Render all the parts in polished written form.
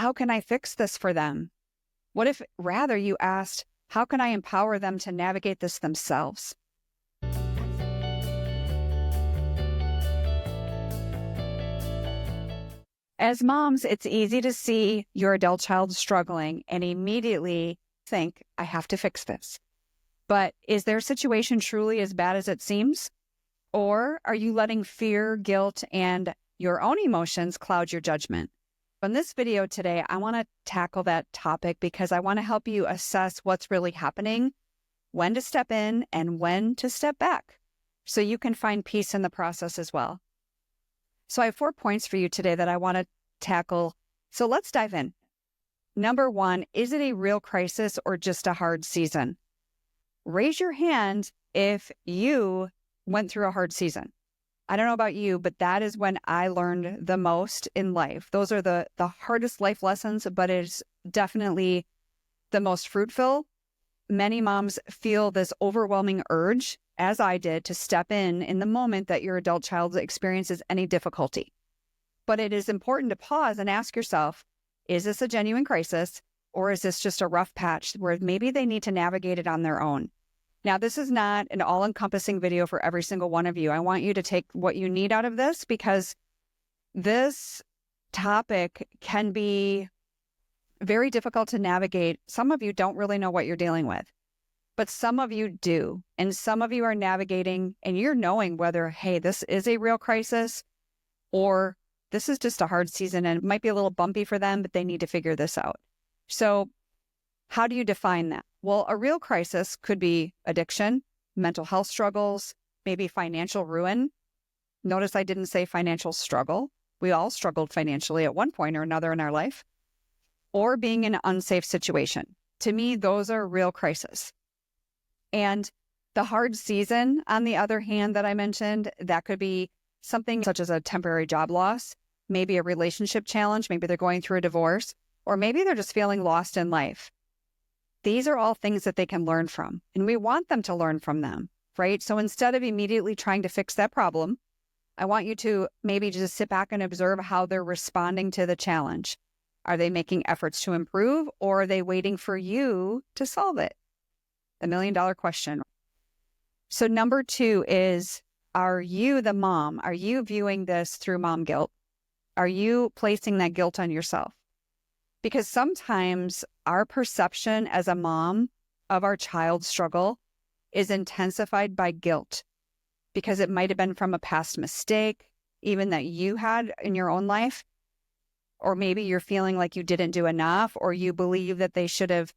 how can I fix this for them? What if rather you asked, how can I empower them to navigate this themselves? As moms, it's easy to see your adult child struggling and immediately think, I have to fix this. But is their situation truly as bad as it seems? Or are you letting fear, guilt, and your own emotions cloud your judgment? In this video today, I want to tackle that topic because I want to help you assess what's really happening, when to step in, and when to step back, so you can find peace in the process as well. So I have 4 points for you today that I want to tackle. So let's dive in. Number 1, is it a real crisis or just a hard season? Raise your hand if you went through a hard season. I don't know about you, but that is when I learned the most in life. Those are the hardest life lessons, but it's definitely the most fruitful. Many moms feel this overwhelming urge, as I did, to step in the moment that your adult child experiences any difficulty. But it is important to pause and ask yourself, is this a genuine crisis, or is this just a rough patch where maybe they need to navigate it on their own? Now, this is not an all-encompassing video for every single one of you. I want you to take what you need out of this because this topic can be very difficult to navigate. Some of you don't really know what you're dealing with, but some of you do. And some of you are navigating and you're knowing whether, hey, this is a real crisis or this is just a hard season and it might be a little bumpy for them, but they need to figure this out. So how do you define that? Well, a real crisis could be addiction, mental health struggles, maybe financial ruin. Notice I didn't say financial struggle. We all struggled financially at one point or another in our life. Or being in an unsafe situation. To me, those are real crises. And the hard season, on the other hand, that I mentioned, that could be something such as a temporary job loss, maybe a relationship challenge, maybe they're going through a divorce, or maybe they're just feeling lost in life. These are all things that they can learn from, and we want them to learn from them, right? So instead of immediately trying to fix that problem, I want you to maybe just sit back and observe how they're responding to the challenge. Are they making efforts to improve, or are they waiting for you to solve it? The million-dollar question. So number 2 is, are you the mom? Are you viewing this through mom guilt? Are you placing that guilt on yourself? Because sometimes our perception as a mom of our child's struggle is intensified by guilt because it might have been from a past mistake, even that you had in your own life, or maybe you're feeling like you didn't do enough, or you believe that they should have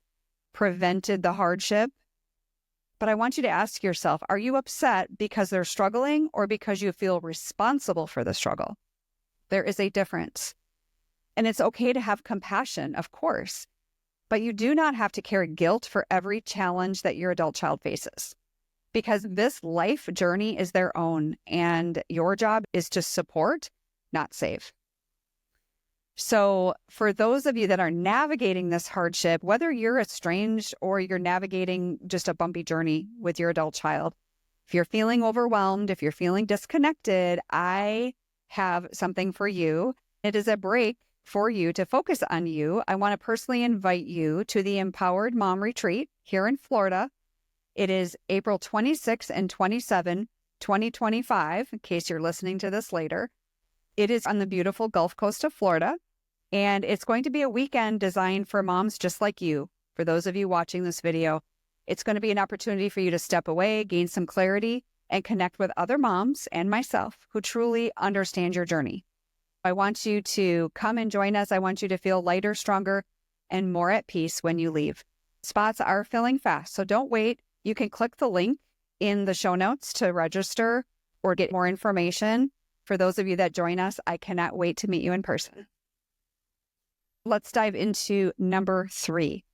prevented the hardship. But I want you to ask yourself, are you upset because they're struggling or because you feel responsible for the struggle? There is a difference. And it's okay to have compassion, of course, but you do not have to carry guilt for every challenge that your adult child faces, because this life journey is their own and your job is to support, not save. So for those of you that are navigating this hardship, whether you're estranged or you're navigating just a bumpy journey with your adult child, if you're feeling overwhelmed, if you're feeling disconnected, I have something for you. It is a break for you to focus on you. I want to personally invite you to the Empowered Mom Retreat here in Florida. It is April 26 and 27, 2025, in case you're listening to this later. It is on the beautiful Gulf Coast of Florida, and it's going to be a weekend designed for moms just like you. For those of you watching this video, it's going to be an opportunity for you to step away, gain some clarity, and connect with other moms and myself who truly understand your journey. I want you to come and join us. I want you to feel lighter, stronger, and more at peace when you leave. Spots are filling fast, so don't wait. You can click the link in the show notes to register or get more information. For those of you that join us, I cannot wait to meet you in person. Let's dive into number 3.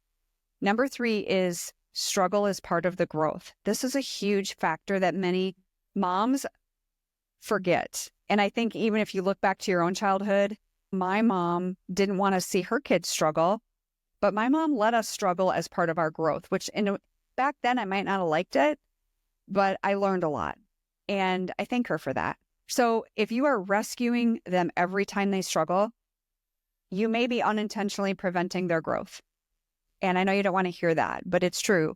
Number 3 is struggle is part of the growth. This is a huge factor that many moms forget. And I think even if you look back to your own childhood, my mom didn't want to see her kids struggle, but my mom let us struggle as part of our growth, which back then I might not have liked it, but I learned a lot. And I thank her for that. So if you are rescuing them every time they struggle, you may be unintentionally preventing their growth. And I know you don't want to hear that, but it's true.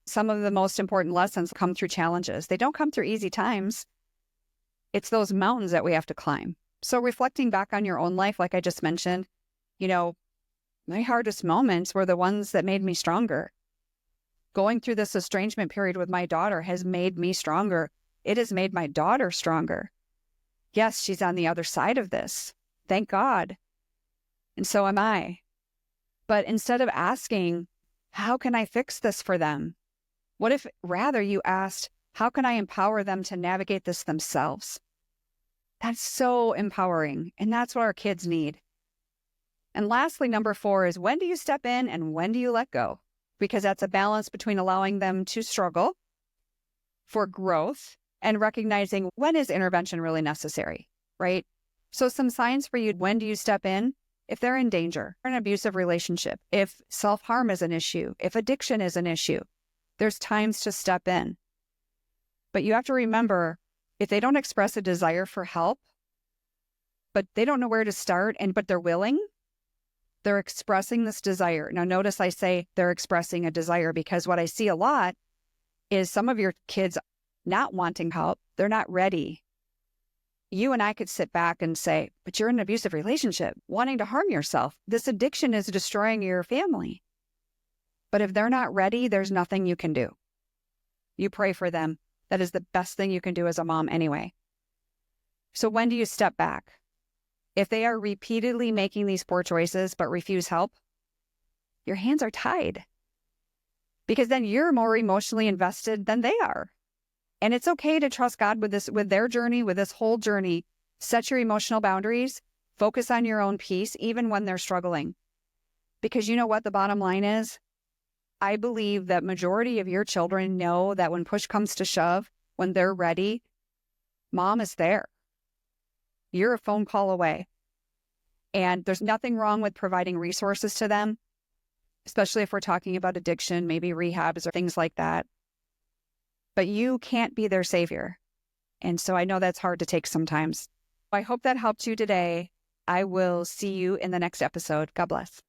Some of the most important lessons come through challenges. They don't come through easy times. It's those mountains that we have to climb. So reflecting back on your own life, like I just mentioned, my hardest moments were the ones that made me stronger. Going through this estrangement period with my daughter has made me stronger. It has made my daughter stronger. Yes, she's on the other side of this. Thank God. And so am I. But instead of asking, how can I fix this for them? What if rather you asked, how can I empower them to navigate this themselves? That's so empowering. And that's what our kids need. And lastly, number 4 is, when do you step in and when do you let go? Because that's a balance between allowing them to struggle for growth and recognizing when is intervention really necessary, right? So some signs for you, when do you step in? If they're in danger, an abusive relationship, if self-harm is an issue, if addiction is an issue, there's times to step in. But you have to remember, if they don't express a desire for help, but they don't know where to start, but they're willing, they're expressing this desire. Now, notice I say they're expressing a desire, because what I see a lot is some of your kids not wanting help. They're not ready. You and I could sit back and say, but you're in an abusive relationship, wanting to harm yourself. This addiction is destroying your family. But if they're not ready, there's nothing you can do. You pray for them. That is the best thing you can do as a mom anyway. So when do you step back? If they are repeatedly making these poor choices but refuse help, your hands are tied. Because then you're more emotionally invested than they are. And it's okay to trust God with their journey, with this whole journey. Set your emotional boundaries. Focus on your own peace, even when they're struggling. Because you know what the bottom line is? I believe that majority of your children know that when push comes to shove, when they're ready, mom is there. You're a phone call away. And there's nothing wrong with providing resources to them, especially if we're talking about addiction, maybe rehabs or things like that. But you can't be their savior. And so I know that's hard to take sometimes. I hope that helped you today. I will see you in the next episode. God bless.